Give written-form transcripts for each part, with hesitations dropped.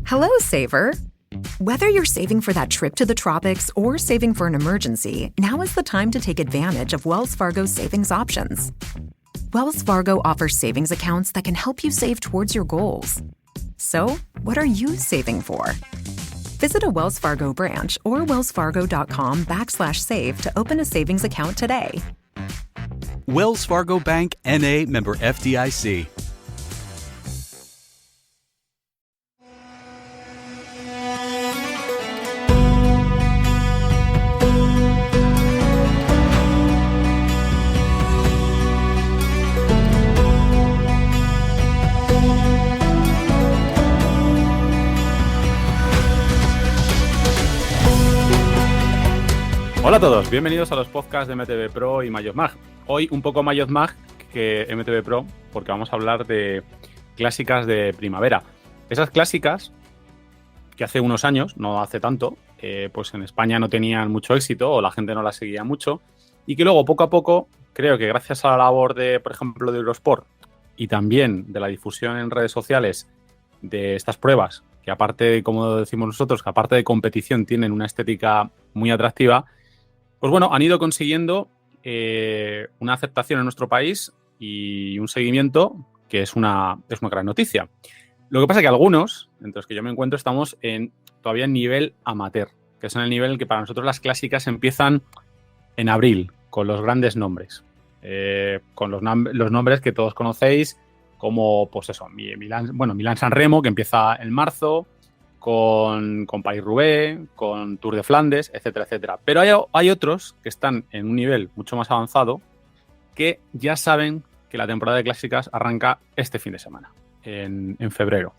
Hello, saver. Whether you're saving for that trip to the tropics or saving for an emergency, now is the time to take advantage of Wells Fargo's savings options. Wells Fargo offers savings accounts that can help you save towards your goals. So, what are you saving for? Visit a Wells Fargo branch or wellsfargo.com/save to open a savings account today. Wells Fargo Bank, N.A., member FDIC. Hola a todos, bienvenidos a los podcasts de MTV Pro y Mayoz Mag. Hoy un poco Mayoz Mag que MTV Pro, porque vamos a hablar de clásicas de primavera. Esas clásicas que hace unos años, no hace tanto, pues en España no tenían mucho éxito o la gente no las seguía mucho y que luego poco a poco, creo que gracias a la labor de, por ejemplo, de Eurosport y también de la difusión en redes sociales de estas pruebas, que aparte, como decimos nosotros, que aparte de competición tienen una estética muy atractiva, pues bueno, han ido consiguiendo una aceptación en nuestro país y un seguimiento que es una gran noticia. Lo que pasa es que algunos, entre los que yo me encuentro, estamos todavía en nivel amateur, que es en el nivel en el que para nosotros las clásicas empiezan en abril, con los grandes nombres. Con los nombres que todos conocéis, como pues eso, Milán-San Remo, que empieza en marzo, con París-Roubaix, con Tour de Flandes, etcétera, etcétera. Pero hay otros que están en un nivel mucho más avanzado que ya saben que la temporada de clásicas arranca este fin de semana, en febrero.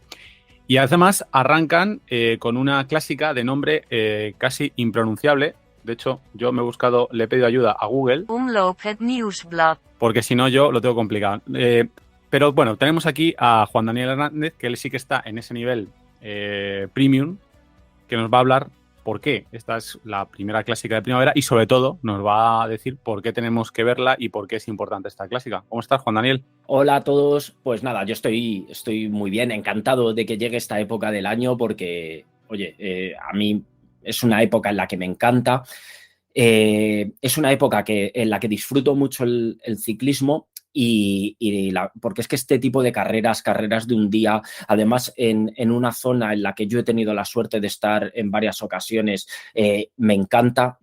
Y además arrancan con una clásica de nombre casi impronunciable. De hecho, yo me he buscado, le he pedido ayuda a Google. Omloop het Nieuwsblad. Porque si no, yo lo tengo complicado. Pero bueno, tenemos aquí a Juan Daniel Hernández, que él sí que está en ese nivel premium, que nos va a hablar por qué esta es la primera clásica de primavera y sobre todo nos va a decir por qué tenemos que verla y por qué es importante esta clásica. ¿Cómo estás, Juan Daniel? Hola a todos. Pues nada, yo estoy muy bien, encantado de que llegue esta época del año porque, oye, a mí es una época en la que me encanta. Es una época en la que disfruto mucho el ciclismo porque es que este tipo de carreras de un día, además en una zona en la que yo he tenido la suerte de estar en varias ocasiones, me encanta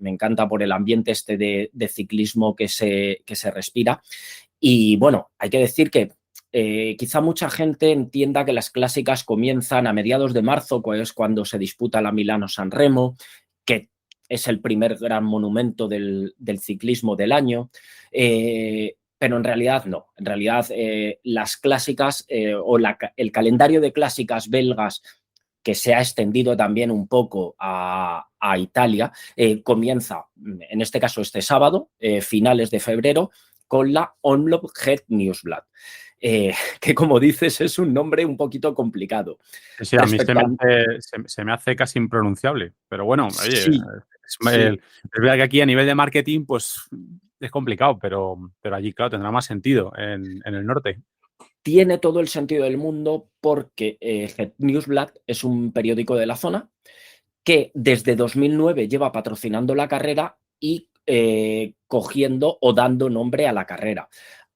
por el ambiente de ciclismo que se respira. Y bueno, hay que decir que quizá mucha gente entienda que las clásicas comienzan a mediados de marzo, que es cuando se disputa la Milano-San Remo, que es el primer gran monumento del ciclismo del año. Pero en realidad no. En realidad las clásicas el calendario de clásicas belgas, que se ha extendido también un poco a Italia, comienza, en este caso este sábado, finales de febrero, con la Omloop het Nieuwsblad. Que como dices es un nombre un poquito complicado. Sí, a mí se me hace casi impronunciable, pero bueno, oye, sí, es verdad que aquí a nivel de marketing pues es complicado, pero allí claro tendrá más sentido en el norte. Tiene todo el sentido del mundo porque Het Nieuwsblad es un periódico de la zona que desde 2009 lleva patrocinando la carrera y cogiendo o dando nombre a la carrera.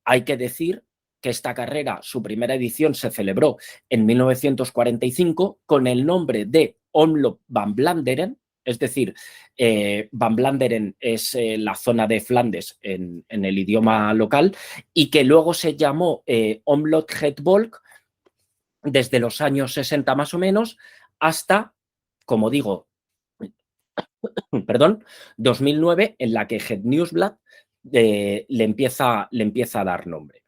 Hay que decir que esta carrera, su primera edición, se celebró en 1945 con el nombre de Omloop van Vlaanderen. Es decir, Van Vlaanderen es la zona de Flandes en el idioma local y que luego se llamó Omloop het Volk desde los años 60 más o menos hasta, como digo, 2009, en la que Het Nieuwsblad le empieza a dar nombre.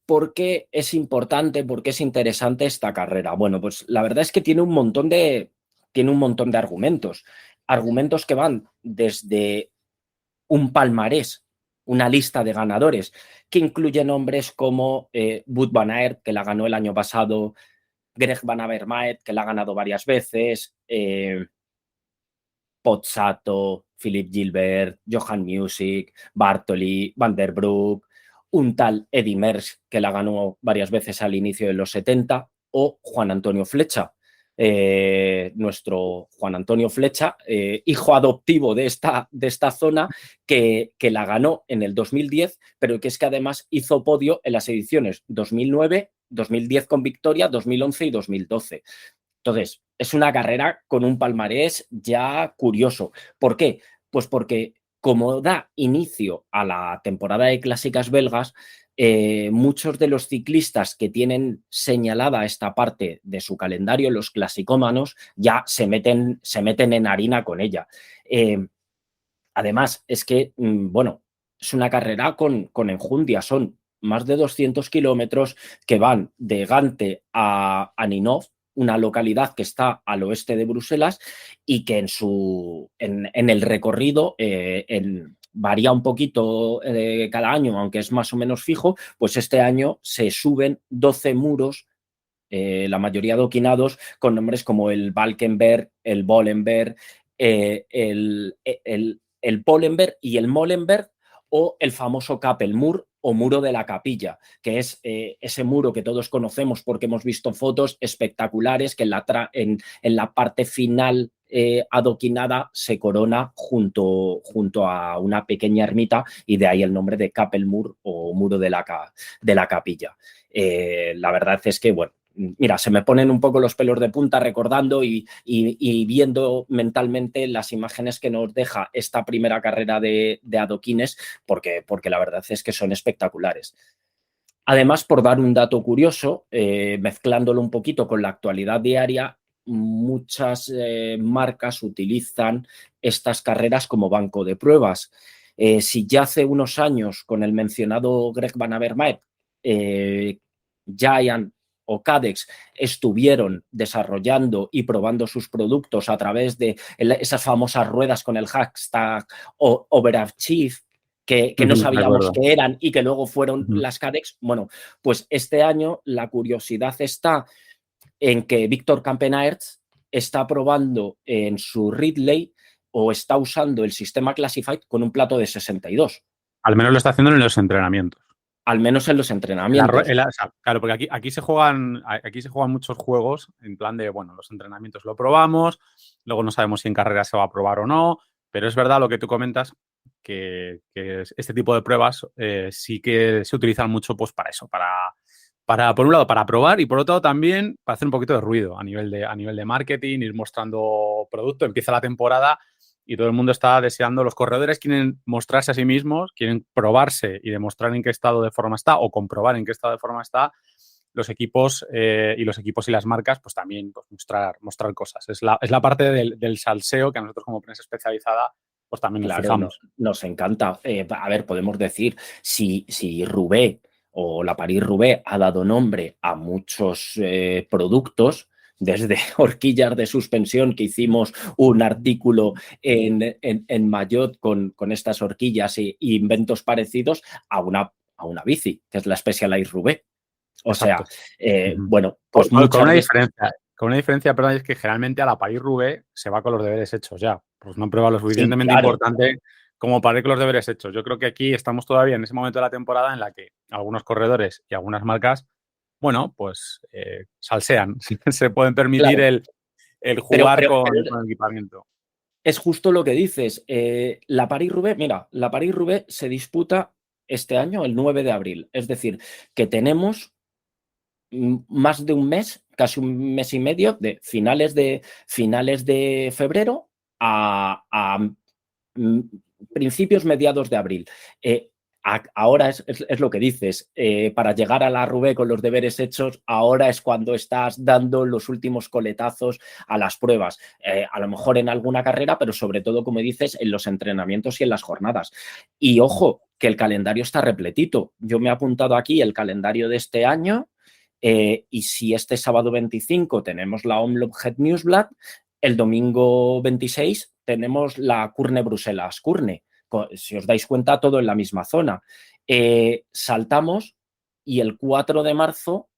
¿Por qué es importante, por qué es interesante esta carrera? Bueno, pues la verdad es que tiene un montón de argumentos. Argumentos que van desde un palmarés, una lista de ganadores, que incluye nombres como Wout van Aert, que la ganó el año pasado, Greg Van Avermaet, que la ha ganado varias veces, Pozzato, Philippe Gilbert, Johan Music, Bartoli, Van der Broek, un tal Eddy Merckx, que la ganó varias veces al inicio de los 70. o Juan Antonio Flecha. Nuestro Juan Antonio Flecha, hijo adoptivo de esta zona, que la ganó en el 2010, pero que es que además hizo podio en las ediciones 2009, 2010 con victoria, 2011 y 2012. Entonces, es una carrera con un palmarés ya curioso. ¿Por qué? Pues porque como da inicio a la temporada de clásicas belgas, muchos de los ciclistas que tienen señalada esta parte de su calendario, los clasicómanos, ya se meten en harina con ella. Además, es que, bueno, es una carrera con enjundia, son más de 200 kilómetros que van de Gante a Ninove, una localidad que está al oeste de Bruselas y que en el recorrido varía un poquito cada año, aunque es más o menos fijo, pues este año se suben 12 muros, la mayoría adoquinados, con nombres como el Valkenberg, el Bollenberg, el Pollenberg y el Molenberg, o el famoso Kappelmur o muro de la capilla, que es ese muro que todos conocemos porque hemos visto fotos espectaculares que en la parte final adoquinada se corona junto a una pequeña ermita, y de ahí el nombre de Kappelmur o muro de la capilla. La verdad es que, bueno, mira, se me ponen un poco los pelos de punta recordando y viendo mentalmente las imágenes que nos deja esta primera carrera de adoquines, porque la verdad es que son espectaculares. Además, por dar un dato curioso, mezclándolo un poquito con la actualidad diaria, muchas marcas utilizan estas carreras como banco de pruebas. Si ya hace unos años, con el mencionado Greg Van Avermaet, Giant o Cadex estuvieron desarrollando y probando sus productos a través de esas famosas ruedas con el hashtag Overachieve, que no sabíamos qué eran y que luego fueron las Cadex. Bueno, pues este año la curiosidad está en que Víctor Campenaerts está probando en su Ridley, o está usando el sistema Classified con un plato de 62. Al menos lo está haciendo en los entrenamientos. Al menos en los entrenamientos. Claro, porque aquí se juegan muchos juegos en plan de, bueno, los entrenamientos lo probamos, luego no sabemos si en carrera se va a probar o no, pero es verdad lo que tú comentas, que este tipo de pruebas sí que se utilizan mucho pues para eso, por un lado para probar, y por otro lado también para hacer un poquito de ruido a nivel de marketing, ir mostrando producto. Empieza la temporada y todo el mundo está deseando, los corredores quieren mostrarse a sí mismos, quieren probarse y demostrar en qué estado de forma está, o comprobar en qué estado de forma está. Los equipos y las marcas pues también pues, mostrar cosas. Es la parte del salseo que a nosotros como prensa especializada pues también nos fijamos. Nos encanta. A ver, podemos decir, si Roubaix o la París-Roubaix ha dado nombre a muchos productos, desde horquillas de suspensión, que hicimos un artículo en Mayotte con estas horquillas e inventos parecidos, a una bici, que es la Specialized Roubaix. O sea, bueno, pues con una diferencia, perdón, es que generalmente a la París-Roubaix se va con los deberes hechos ya. Pues no prueba lo suficientemente importante como para ir con los deberes hechos. Yo creo que aquí estamos todavía en ese momento de la temporada en la que algunos corredores y algunas marcas, bueno, pues salsean. Se pueden permitir el jugar con el equipamiento. Es justo lo que dices. La París-Roubaix, mira, la París-Roubaix se disputa este año el 9 de abril. Es decir, que tenemos más de un mes, casi un mes y medio, de finales de febrero a principios, mediados de abril. Ahora es lo que dices, para llegar a la Roubaix con los deberes hechos, ahora es cuando estás dando los últimos coletazos a las pruebas, a lo mejor en alguna carrera, pero sobre todo, como dices, en los entrenamientos y en las jornadas. Y ojo, que el calendario está repletito. Yo me he apuntado aquí el calendario de este año, y si este sábado 25 tenemos la Omloop Het Nieuwsblad, el domingo 26 tenemos la Kuurne Bruselas Kuurne. Si os dais cuenta, todo en la misma zona. Saltamos y el 4 de marzo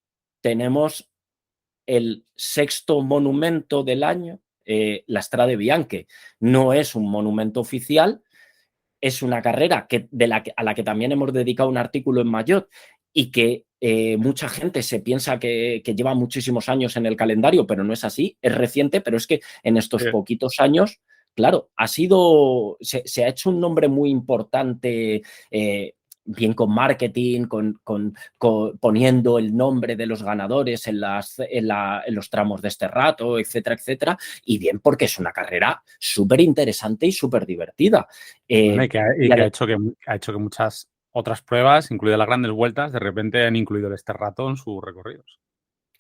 tenemos el sexto monumento del año, la Strade Bianche. No es un monumento oficial, es una carrera a la que también hemos dedicado un artículo en Mayotte, y que mucha gente se piensa que lleva muchísimos años en el calendario, pero no es así, es reciente, pero es que en estos poquitos años, claro, se ha hecho un nombre muy importante, bien con marketing, poniendo el nombre de los ganadores en los tramos de este rato, etcétera, etcétera, y bien porque es una carrera súper interesante y súper divertida. Que ha hecho que muchas otras pruebas, incluidas las grandes vueltas, de repente han incluido este rato en sus recorridos.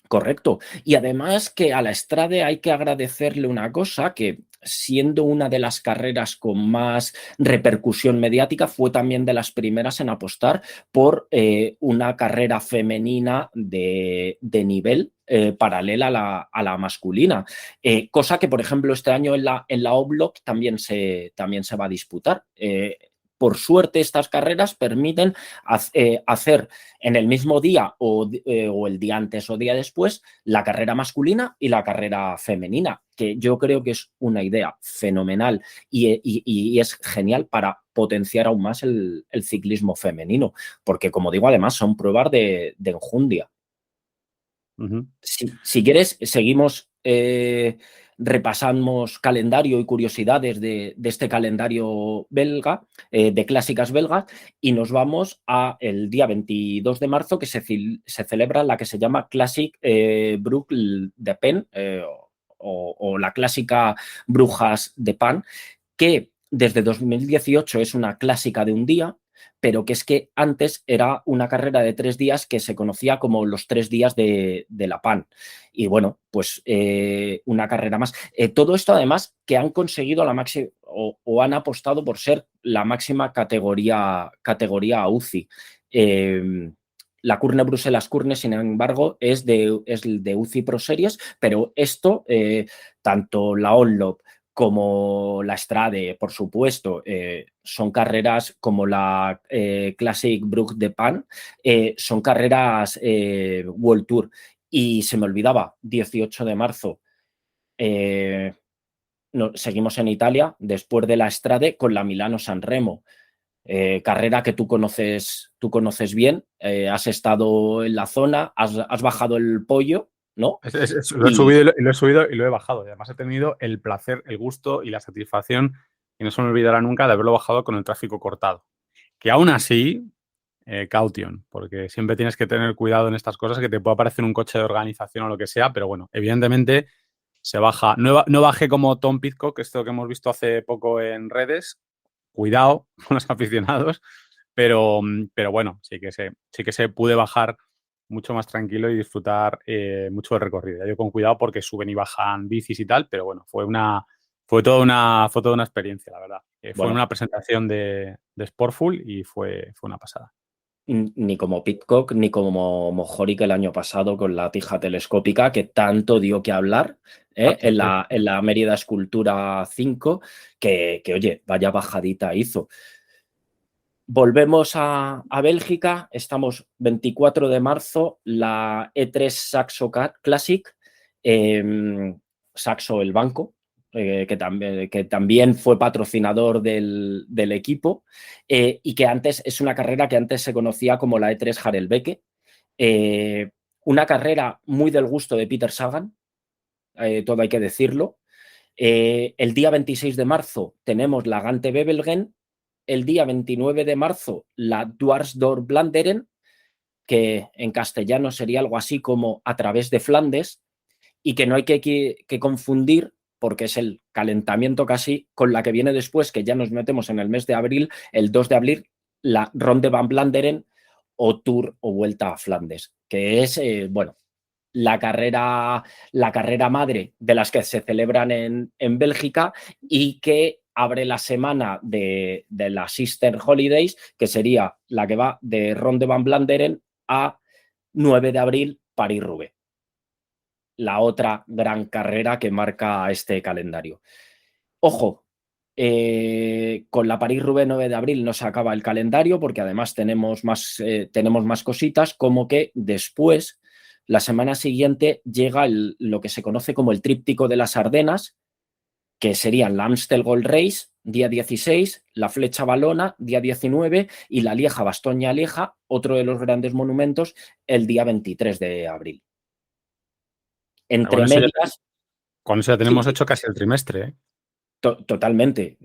Correcto. Y además que a la Strade hay que agradecerle una cosa, que siendo una de las carreras con más repercusión mediática, fue también de las primeras en apostar por una carrera femenina de nivel paralela a la masculina. Cosa que, por ejemplo, este año en la O-Block también se va a disputar. Por suerte, estas carreras permiten hacer en el mismo día o el día antes o día después la carrera masculina y la carrera femenina, que yo creo que es una idea fenomenal y es genial para potenciar aún más el ciclismo femenino, porque, como digo, además son pruebas de enjundia. Uh-huh. Si quieres, seguimos, repasamos calendario y curiosidades de este calendario belga, de clásicas belgas, y nos vamos a el día 22 de marzo, que se celebra la que se llama Classic Bruc de Pen, o la clásica Brujas de Pan, que desde 2018 es una clásica de un día, pero que es que antes era una carrera de 3 días que se conocía como los 3 días de la PAN. Y bueno, pues una carrera más. Todo esto además que han conseguido la máxima o han apostado por ser la máxima categoría UCI. La Kurne Bruselas Kurne, sin embargo, es de UCI Pro Series, pero esto, tanto la Onlop como la Strade, por supuesto, son carreras como la Classic Bruc de Pan, son carreras World Tour. Y se me olvidaba, 18 de marzo, seguimos en Italia, después de la Strade, con la Milano-San Remo. Carrera que tú conoces bien, has estado en la zona, has bajado el pollo, ¿no? Lo he subido y lo he bajado. Y además he tenido el placer, el gusto y la satisfacción, y no se me olvidará nunca, de haberlo bajado con el tráfico cortado. Que aún así, caution, porque siempre tienes que tener cuidado en estas cosas, que te pueda aparecer un coche de organización o lo que sea, pero bueno, evidentemente se baja. No bajé como Tom Pidcock, esto que hemos visto hace poco en redes. Cuidado con los aficionados, pero bueno, sí que se pude bajar mucho más tranquilo y disfrutar mucho del recorrido. Yo con cuidado porque suben y bajan bicis y tal, pero bueno, fue toda una experiencia, la verdad. Fue una presentación de Sportful y fue una pasada. Ni como Pidcock ni como Mohoric el año pasado con la tija telescópica, que tanto dio que hablar en la Mérida Escultura 5, que oye, vaya bajadita hizo. Volvemos a Bélgica, estamos 24 de marzo, la E3 Saxo Classic, Saxo el banco, que también fue patrocinador del equipo, y que antes es una carrera que antes se conocía como la E3 Harelbeke, una carrera muy del gusto de Peter Sagan, todo hay que decirlo. El día 26 de marzo tenemos la Gante Bebelgen, el día 29 de marzo la Dwarsdorp Vlaanderen, que en castellano sería algo así como a través de Flandes, y que no hay que confundir, porque es el calentamiento casi, con la que viene después, que ya nos metemos en el mes de abril, el 2 de abril, la Ronde van Vlaanderen o Tour o Vuelta a Flandes, que es, la carrera madre de las que se celebran en Bélgica y que abre la semana de las Easter Holidays, que sería la que va de Ronde van Vlaanderen a 9 de abril, París-Roubaix. La otra gran carrera que marca este calendario. Ojo, con la París-Roubaix 9 de abril no se acaba el calendario, porque además tenemos más cositas, como que después, la semana siguiente, llega lo que se conoce como el tríptico de las Ardenas, que serían la Amstel Gold Race, día 16, la Flecha Valona, día 19, y la Lieja Bastoña-Lieja, otro de los grandes monumentos, el día 23 de abril. Entre medias... Con eso ya Sí, tenemos hecho casi el trimestre, ¿eh? Totalmente.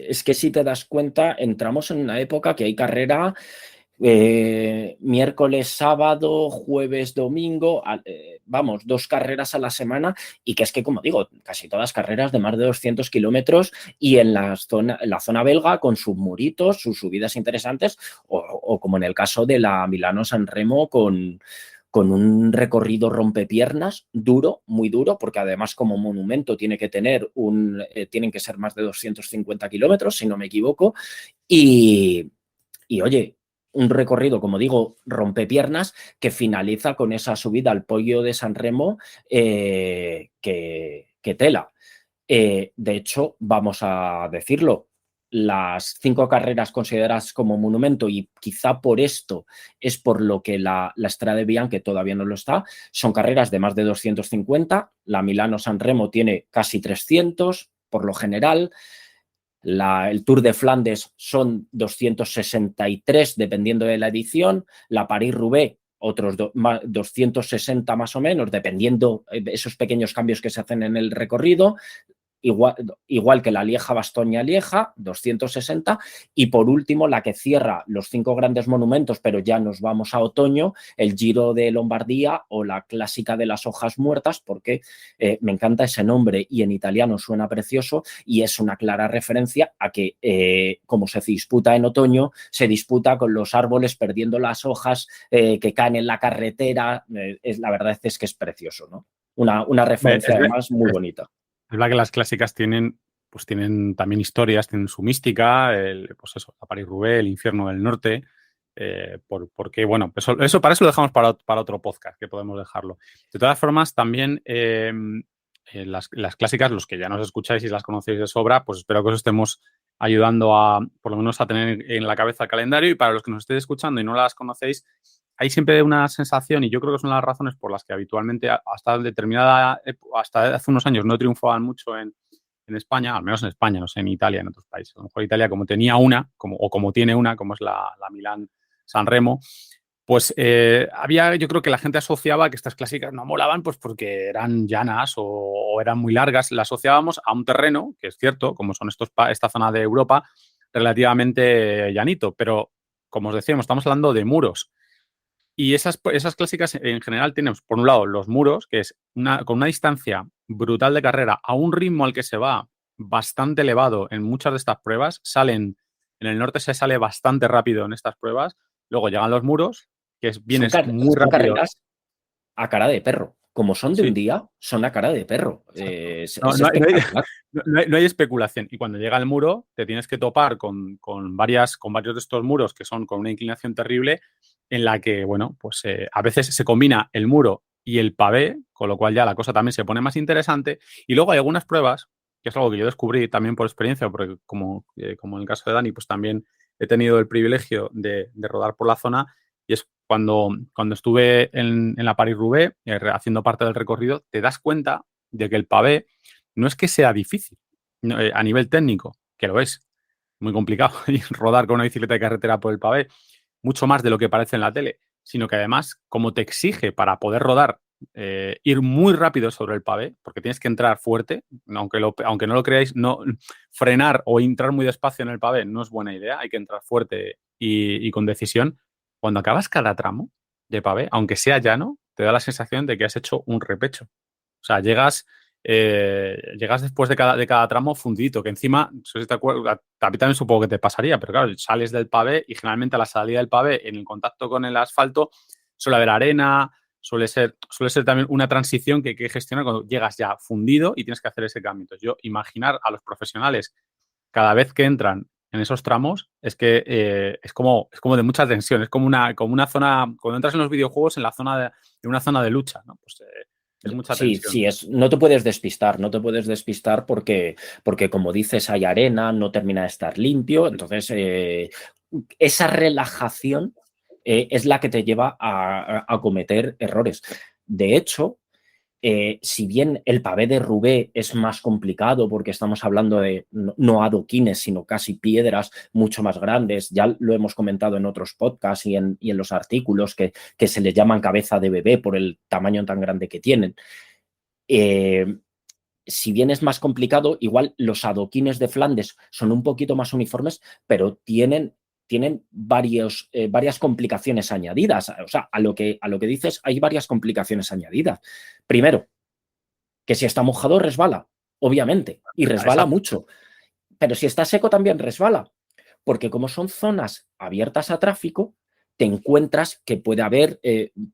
Es que si te das cuenta, entramos en una época que hay carrera miércoles, sábado, jueves, domingo, vamos, 2 carreras a la semana, y que es que, como digo, casi todas carreras de más de 200 kilómetros y en la zona belga con sus muritos, sus subidas interesantes, o como en el caso de la Milano-San Remo con un recorrido rompepiernas duro, muy duro, porque además como monumento tiene que tener tienen que ser más de 250 kilómetros, si no me equivoco, y oye, un recorrido, como digo, rompepiernas, que finaliza con esa subida al Poggio de San Remo que tela. De hecho, vamos a decirlo, las 5 carreras consideradas como monumento, y quizá por esto es por lo que la Strade Bianche todavía no lo está, son carreras de más de 250, la Milano-San Remo tiene casi 300 por lo general, el Tour de Flandes son 263 dependiendo de la edición, la París-Roubaix otros 260 más o menos, dependiendo de esos pequeños cambios que se hacen en el recorrido. Igual que la Lieja-Bastoña-Lieja, 260, y por último la que cierra los 5 grandes monumentos, pero ya nos vamos a otoño, el Giro de Lombardía o la clásica de las hojas muertas, porque me encanta ese nombre y en italiano suena precioso, y es una clara referencia a que como se disputa en otoño, se disputa con los árboles perdiendo las hojas que caen en la carretera. La verdad es que es precioso, ¿no? Una referencia además muy bonita. Es verdad que las clásicas tienen también historias, tienen su mística, pues eso, la París-Roubaix, el infierno del norte, porque, bueno, eso para eso lo dejamos para otro podcast, que podemos dejarlo. De todas formas, también las clásicas, los que ya nos escucháis y las conocéis de sobra, pues espero que os estemos ayudando por lo menos a tener en la cabeza el calendario, y para los que nos estéis escuchando y no las conocéis, hay siempre una sensación, y yo creo que son las razones por las que habitualmente hasta hace unos años no triunfaban mucho en España, al menos en España, no sé, en Italia, en otros países. A lo mejor Italia, como tenía una, como tiene una, como es la Milán-San Remo, pues yo creo que la gente asociaba que estas clásicas no molaban pues porque eran llanas o eran muy largas. La asociábamos a un terreno, que es cierto, como son esta zona de Europa, relativamente llanito, pero como os decíamos, estamos hablando de muros. Y esas clásicas en general tienen, por un lado, los muros, que es con una distancia brutal de carrera, a un ritmo al que se va bastante elevado en muchas de estas pruebas. En el norte se sale bastante rápido en estas pruebas. Luego llegan los muros, que vienes muy rápido. Carreras a cara de perro. Como son de un día, son a cara de perro. No hay especulación. Y cuando llega el muro, te tienes que topar con varios de estos muros que son con una inclinación terrible, en la que, bueno, pues a veces se combina el muro y el pavé, con lo cual ya la cosa también se pone más interesante. Y luego hay algunas pruebas, que es algo que yo descubrí también por experiencia, porque como en el caso de Dani, pues también he tenido el privilegio de rodar por la zona, y es cuando estuve en la París-Roubaix haciendo parte del recorrido, te das cuenta de que el pavé no es que sea difícil a nivel técnico, que lo es, muy complicado rodar con una bicicleta de carretera por el pavé, mucho más de lo que parece en la tele, sino que además, como te exige para poder rodar, ir muy rápido sobre el pavé, porque tienes que entrar fuerte, aunque no lo creáis, no frenar o entrar muy despacio en el pavé no es buena idea, hay que entrar fuerte y con decisión. Cuando acabas cada tramo de pavé, aunque sea llano, te da la sensación de que has hecho un repecho. O sea, llegas después de cada tramo fundidito, que encima, no sé si te acuerdas, a ti también supongo que te pasaría, pero claro, sales del pavé y generalmente a la salida del pavé, en el contacto con el asfalto, suele haber arena, suele ser también una transición que hay que gestionar cuando llegas ya fundido y tienes que hacer ese cambio. Entonces, yo imaginar a los profesionales cada vez que entran en esos tramos es que es como de mucha tensión, es como una zona, cuando entras en los videojuegos en una zona de lucha, ¿no? Pues es mucha tensión. Sí, no te puedes despistar porque como dices, hay arena, no termina de estar limpio, entonces esa relajación es la que te lleva a cometer errores. De hecho, Si bien el pavé de Roubaix es más complicado porque estamos hablando de no adoquines, sino casi piedras mucho más grandes, ya lo hemos comentado en otros podcasts y en los artículos que se les llaman cabeza de bebé por el tamaño tan grande que tienen. Si bien es más complicado, igual los adoquines de Flandes son un poquito más uniformes, pero tienen varias complicaciones añadidas. O sea, a lo que dices, hay varias complicaciones añadidas. Primero, que si está mojado resbala, obviamente, y resbala Exacto. mucho. Pero si está seco también resbala, porque como son zonas abiertas a tráfico, te encuentras que puede haber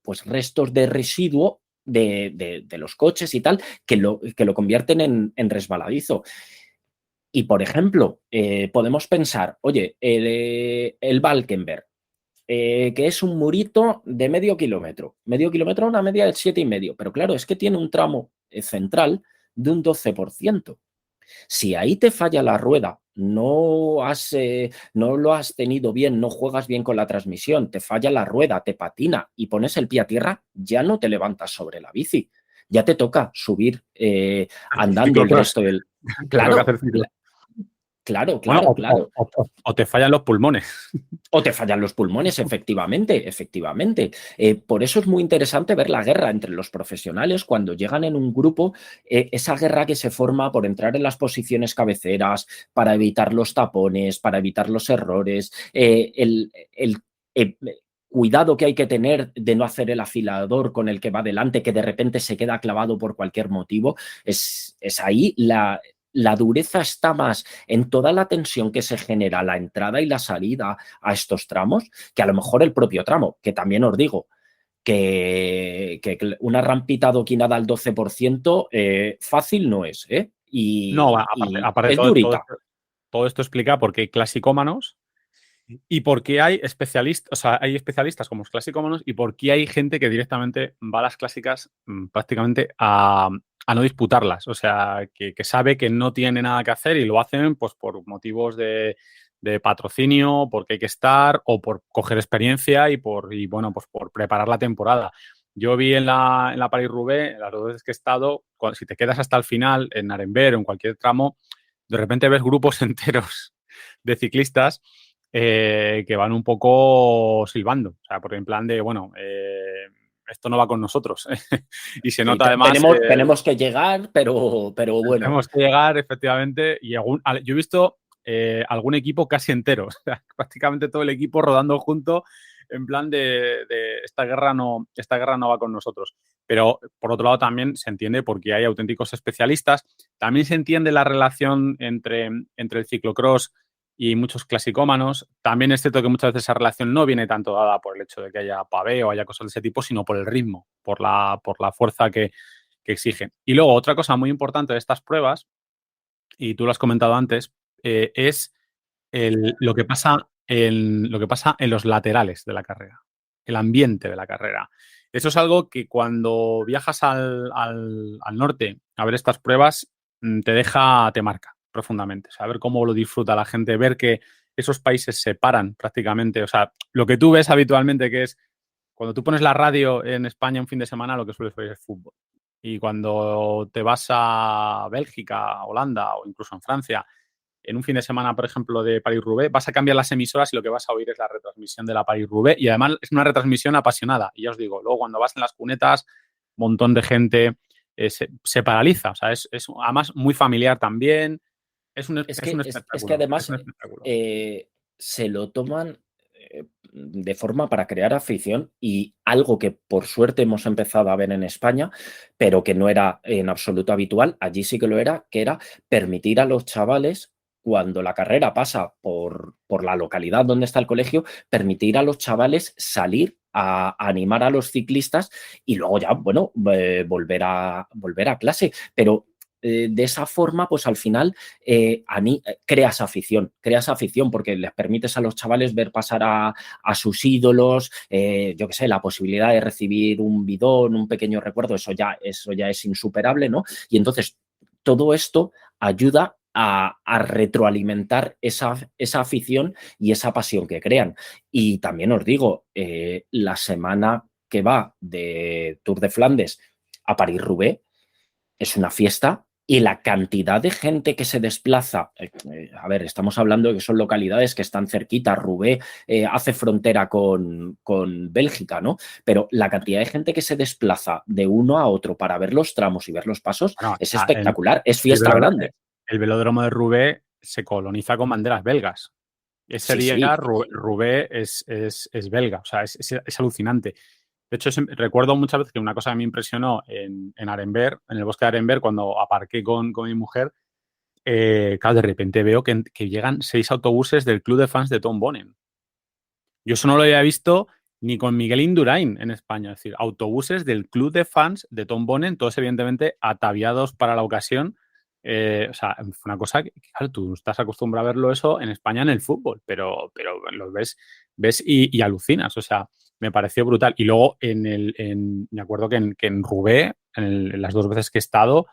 pues restos de residuo de los coches y tal, que lo convierten en resbaladizo. Y, por ejemplo, podemos pensar, oye, el Valkenberg, que es un murito de medio kilómetro, una media de 7,5, pero claro, es que tiene un tramo central de un 12%. Si ahí te falla la rueda, no lo has tenido bien, no juegas bien con la transmisión, te falla la rueda, te patina y pones el pie a tierra, ya no te levantas sobre la bici. Ya te toca subir andando el Ciclocross. resto del... Te toca Claro, hacer ciclo. claro, Bueno, claro, claro. o te fallan los pulmones. O te fallan los pulmones, efectivamente, efectivamente. Por eso es muy interesante ver la guerra entre los profesionales cuando llegan en un grupo, esa guerra que se forma por entrar en las posiciones cabeceras, para evitar los tapones, para evitar los errores, eh, cuidado que hay que tener de no hacer el afilador con el que va delante, que de repente se queda clavado por cualquier motivo. Es ahí la dureza está más en toda la tensión que se genera a la entrada y la salida a estos tramos, que a lo mejor el propio tramo, que también os digo que una rampita adoquinada al 12% fácil no es, ¿eh? No, Y aparte es durita. todo esto explica por qué hay clasicómanos y por qué hay especialistas, o sea, hay especialistas como los clasicómanos y por qué hay gente que directamente va a las clásicas prácticamente a no disputarlas. O sea, que sabe que no tiene nada que hacer y lo hacen pues por motivos de patrocinio, porque hay que estar o por coger experiencia y bueno, pues por preparar la temporada. Yo vi en la Paris-Roubaix, las 2 veces que he estado, si te quedas hasta el final en Arenberg o en cualquier tramo, de repente ves grupos enteros de ciclistas que van un poco silbando. O sea, porque en plan de, bueno, esto no va con nosotros. Y se Sí, nota además... tenemos que llegar, pero bueno. Tenemos que llegar, efectivamente, y yo he visto algún equipo casi entero, o sea, prácticamente todo el equipo rodando junto en plan de esta guerra no va con nosotros. Pero, por otro lado, también se entiende porque hay auténticos especialistas. También se entiende la relación entre el ciclocross y muchos clasicómanos. También es cierto que muchas veces esa relación no viene tanto dada por el hecho de que haya pavé o haya cosas de ese tipo, sino por el ritmo, por la fuerza que exigen. Y luego, otra cosa muy importante de estas pruebas, y tú lo has comentado antes, es lo que pasa en los laterales de la carrera, el ambiente de la carrera. Eso es algo que cuando viajas al norte a ver estas pruebas te marca profundamente. O sea, ver cómo lo disfruta la gente, ver que esos países se paran prácticamente. O sea, lo que tú ves habitualmente, que es cuando tú pones la radio en España un fin de semana, lo que sueles ver es fútbol. Y cuando te vas a Bélgica, Holanda o incluso en Francia, en un fin de semana, por ejemplo, de París-Roubaix, vas a cambiar las emisoras y lo que vas a oír es la retransmisión de la París-Roubaix. Y además es una retransmisión apasionada. Y ya os digo, luego cuando vas en las cunetas, un montón de gente se paraliza. O sea, es además muy familiar también. Es un espectáculo. Es que además Es un espectáculo. se lo toman de forma para crear afición y algo que por suerte hemos empezado a ver en España, pero que no era en absoluto habitual, allí sí que lo era, que era permitir a los chavales, cuando la carrera pasa por la localidad donde está el colegio, permitir a los chavales salir a animar a los ciclistas y luego ya, bueno, volver a clase. Pero de esa forma, pues al final creas afición porque les permites a los chavales ver pasar a sus ídolos, yo qué sé, la posibilidad de recibir un bidón, un pequeño recuerdo, eso ya es insuperable, ¿no? Y entonces todo esto ayuda a retroalimentar esa afición y esa pasión que crean. Y también os digo, la semana que va de Tour de Flandes a París-Roubaix es una fiesta. Y la cantidad de gente que se desplaza, a ver, estamos hablando de que son localidades que están cerquita, Roubaix hace frontera con Bélgica, ¿no? Pero la cantidad de gente que se desplaza de uno a otro para ver los tramos y ver los pasos es espectacular, es fiesta grande. El velódromo de Roubaix se coloniza con banderas belgas. Ese día Roubaix es belga, o sea, es alucinante. De hecho, recuerdo muchas veces que una cosa que me impresionó en Arenberg, en el bosque de Arenberg, cuando aparqué con mi mujer, claro, de repente veo que llegan 6 autobuses del club de fans de Tom Bonen. Yo eso no lo había visto ni con Miguel Indurain en España. Es decir, autobuses del club de fans de Tom Bonen, todos evidentemente ataviados para la ocasión. O sea, fue una cosa que, claro, tú estás acostumbrado a verlo eso en España en el fútbol, pero lo ves y alucinas. O sea, me pareció brutal. Y luego, me acuerdo que en Roubaix, en las 2 veces que he estado,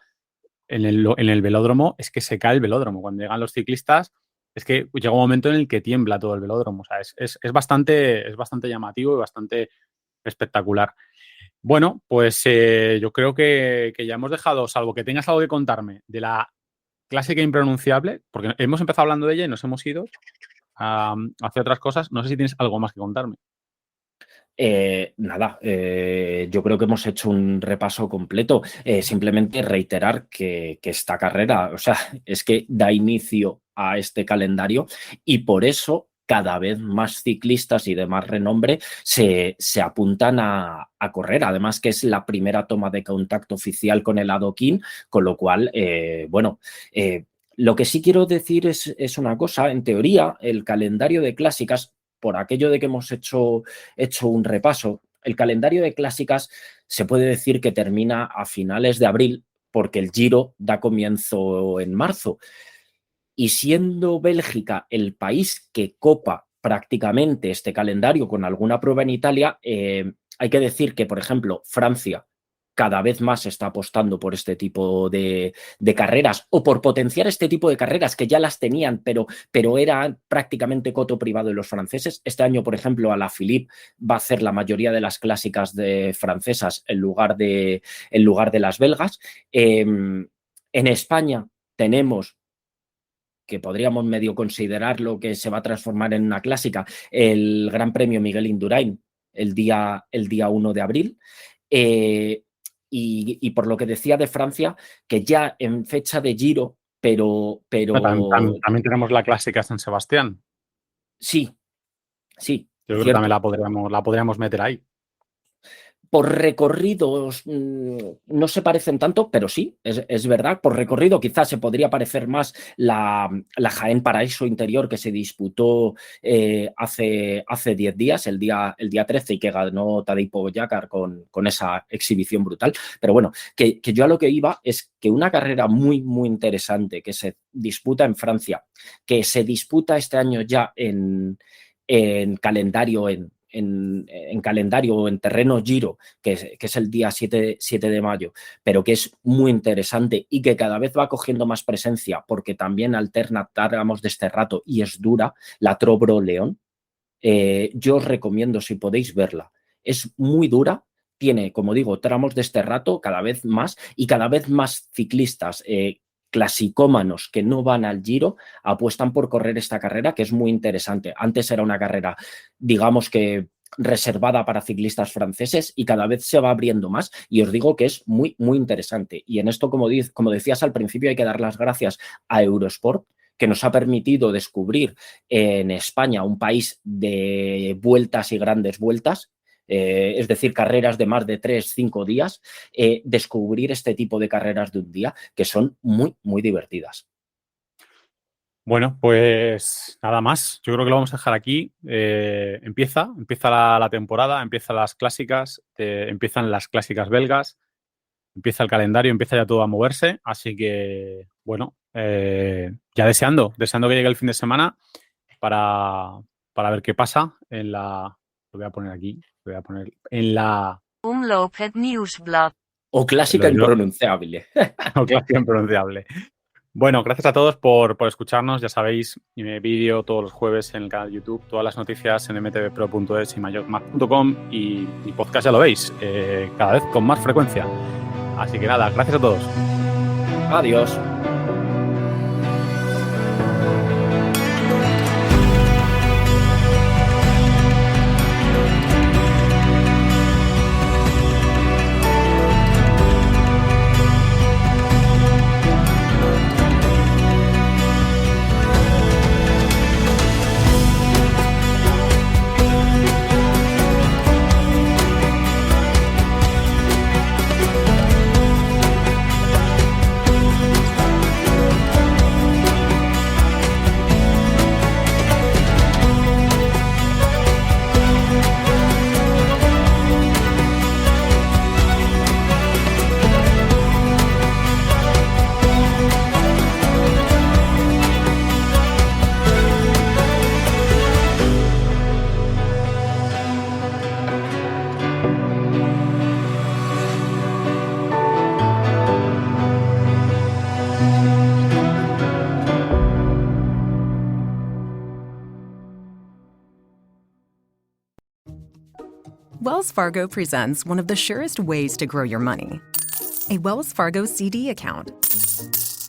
en el velódromo, es que se cae el velódromo. Cuando llegan los ciclistas, es que llega un momento en el que tiembla todo el velódromo. O sea, es bastante llamativo y bastante espectacular. Bueno, pues yo creo que ya hemos dejado, salvo que tengas algo que contarme de la clásica impronunciable, porque hemos empezado hablando de ella y nos hemos ido a hacer otras cosas. No sé si tienes algo más que contarme. Nada, yo creo que hemos hecho un repaso completo. Simplemente reiterar que esta carrera, o sea, es que da inicio a este calendario y por eso cada vez más ciclistas y de más renombre se apuntan a correr. Además que es la primera toma de contacto oficial con el adoquín, con lo cual, lo que sí quiero decir es una cosa. En teoría, el calendario de clásicas, por aquello de que hemos hecho un repaso, el calendario de clásicas se puede decir que termina a finales de abril porque el Giro da comienzo en marzo. Y siendo Bélgica el país que copa prácticamente este calendario con alguna prueba en Italia, hay que decir que, por ejemplo, Francia cada vez más está apostando por este tipo de carreras o por potenciar este tipo de carreras que ya las tenían, pero era prácticamente coto privado de los franceses. Este año, por ejemplo, Alaphilippe va a hacer la mayoría de las clásicas francesas en lugar de las belgas. En España tenemos, que podríamos medio considerarlo que se va a transformar en una clásica, el Gran Premio Miguel Indurain el día 1 de abril. Y por lo que decía de Francia, que ya en fecha de Giro, pero... También tenemos la clásica San Sebastián. Sí. Yo creo que también la podríamos meter ahí. Por recorridos no se parecen tanto, pero sí, es verdad. Por recorrido quizás se podría parecer más la Jaén Paraíso Interior que se disputó hace 10 días, el día 13, y que ganó Tadej Pogačar con esa exhibición brutal. Pero bueno, que yo a lo que iba es que una carrera muy, muy interesante que se disputa en Francia, que se disputa este año ya en calendario, en calendario o en terreno Giro, que es el día 7 de mayo, pero que es muy interesante y que cada vez va cogiendo más presencia porque también alterna tramos de este rato y es dura, la Tro-Bro-León. Yo os recomiendo, si podéis verla, es muy dura, tiene, como digo, tramos de este rato cada vez más y cada vez más ciclistas clasicómanos que no van al Giro apuestan por correr esta carrera, que es muy interesante. Antes era una carrera, digamos que reservada para ciclistas franceses y cada vez se va abriendo más y os digo que es muy, muy interesante. Y en esto, como decías al principio, hay que dar las gracias a Eurosport, que nos ha permitido descubrir en España un país de vueltas y grandes vueltas, es decir, carreras de más de 3-5 días, descubrir este tipo de carreras de un día que son muy, muy divertidas. Bueno, pues nada más. Yo creo que lo vamos a dejar aquí. Empieza la temporada, empiezan las clásicas, empiezan las clásicas belgas, empieza el calendario, empieza ya todo a moverse. Así que, bueno, ya deseando que llegue el fin de semana para ver qué pasa en la... Lo voy a poner aquí. Voy a poner en la... Omloop het Nieuwsblad. O clásica impronunciable. O clásica impronunciable. Bueno, gracias a todos por escucharnos. Ya sabéis, vídeo todos los jueves en el canal de YouTube, todas las noticias en mtvpro.es y mayocmag.com y podcast ya lo veis, cada vez con más frecuencia. Así que nada, gracias a todos. Adiós. Wells Fargo presents one of the surest ways to grow your money. A Wells Fargo CD account,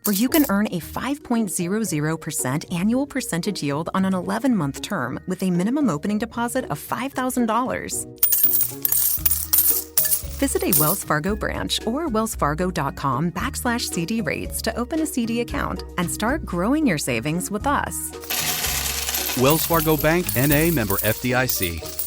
where you can earn a 5.00% annual percentage yield on an 11-month term with a minimum opening deposit of $5,000. Visit a Wells Fargo branch or wellsfargo.com/CD rates to open a CD account and start growing your savings with us. Wells Fargo Bank, N.A., member FDIC.